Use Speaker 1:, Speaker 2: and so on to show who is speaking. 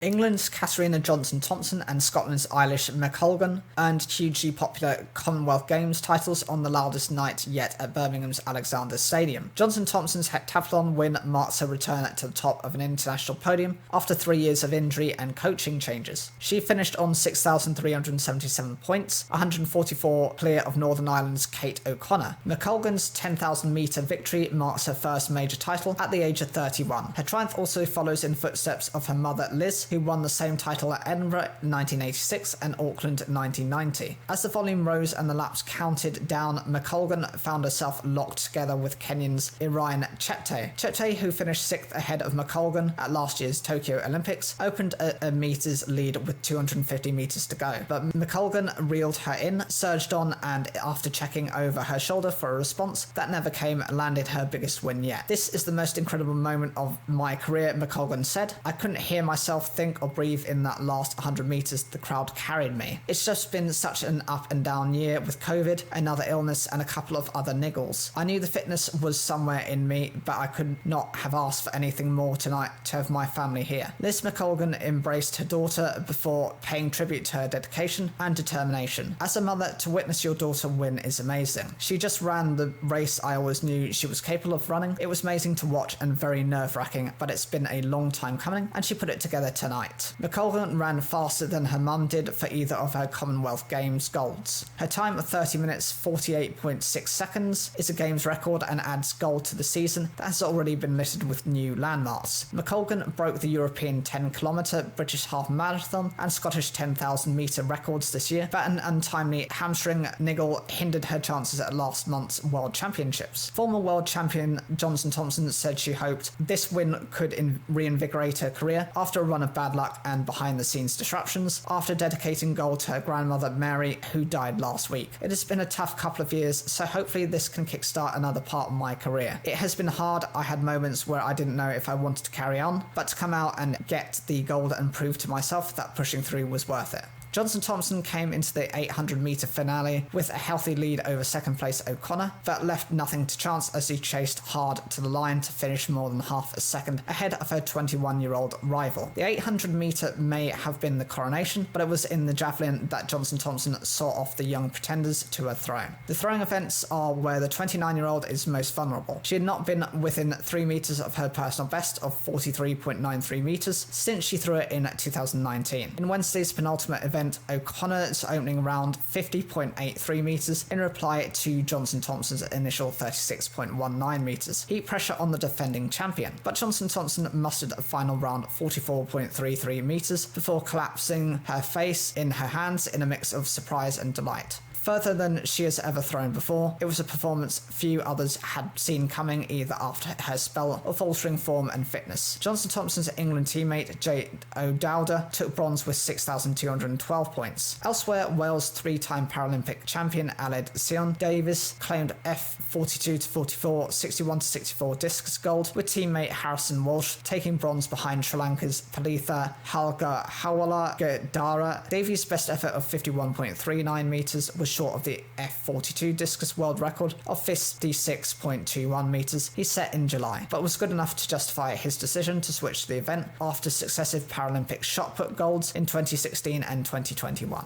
Speaker 1: England's Katerina Thompson and Scotland's Eilis McColgan earned hugely popular Commonwealth Games titles on the loudest night yet at Birmingham's Alexander Stadium. Thompson's heptathlon win marks her return to the top of an international podium after 3 years of injury and coaching changes. She finished on 6,377 points, 144 clear of Northern Ireland's Kate O'Connor. McColgan's 10,000 metre victory marks her first major title at the age of 31. Her triumph also follows in footsteps of her mother Liz, who won the same title at Edinburgh in 1986 and Auckland in 1990. As the volume rose and the laps counted down, McColgan found herself locked together with Kenyan's Irene Cheptegei. Cheptegei, who finished 6th ahead of McColgan at last year's Tokyo Olympics, opened a meters lead with 250 meters to go. But McColgan reeled her in, surged on, and after checking over her shoulder for a response that never came, landed her biggest win yet. "This is the most incredible moment of my career," McColgan said. "I couldn't hear myself think or breathe in that last 100 meters. The crowd carried me. It's just been such an up and down year with COVID, another illness, and a couple of other niggles. I knew the fitness was somewhere in me, but I could not have asked for anything more tonight to have my family here." Liz McColgan embraced her daughter before paying tribute to her dedication and determination. "As a mother, to witness your daughter win is amazing. She just ran the race I always knew she was capable of running. It was amazing to watch and very nerve-wracking, but it's been a long time coming, and she put it together tonight." McColgan ran faster than her mum did for either of her Commonwealth Games golds. Her time of 30 minutes 48.6 seconds is a Games record and adds gold to the season that has already been littered with new landmarks. McColgan broke the European 10km, British half marathon, and Scottish 10,000 metre records this year, but an untimely hamstring niggle hindered her chances at last month's World Championships. Former world champion Thompson said she hoped this win could reinvigorate her career after a run of bad luck and behind-the-scenes disruptions after dedicating gold to her grandmother Mary, who died last week. "It has been a tough couple of years, so hopefully this can kickstart another part of my career. It has been hard. I had moments where I didn't know if I wanted to carry on, but to come out and get the gold and prove to myself that pushing through was worth it." Thompson came into the 800 metre finale with a healthy lead over second place O'Connor, but left nothing to chance as he chased hard to the line to finish more than half a second ahead of her 21-year-old rival. The 800 metre may have been the coronation, but it was in the javelin that Thompson saw off the young pretenders to her throne. The throwing events are where the 29-year-old is most vulnerable. She had not been within 3 metres of her personal best of 43.93 metres since she threw it in 2019. In Wednesday's penultimate event, O'Connor's opening round 50.83 metres in reply to Thompson's initial 36.19 metres. Heat pressure on the defending champion, but Thompson mustered a final round 44.33 metres before collapsing her face in her hands in a mix of surprise and delight. Further than she has ever thrown before, it was a performance few others had seen coming either after her spell of faltering form and fitness. Thompson's England teammate Jade O'Dowda took bronze with 6,212 points. Elsewhere, Wales' 3-time Paralympic champion Aled Sion Davies claimed F42-44, 61-64 discus gold, with teammate Harrison Walsh taking bronze behind Sri Lanka's Palitha Halga Hawala Gadara. Davies' best effort of 51.39 metres was short of the F42 discus world record of 56.21 metres he set in July, but was good enough to justify his decision to switch to the event after successive Paralympic shot put golds in 2016 and 2021.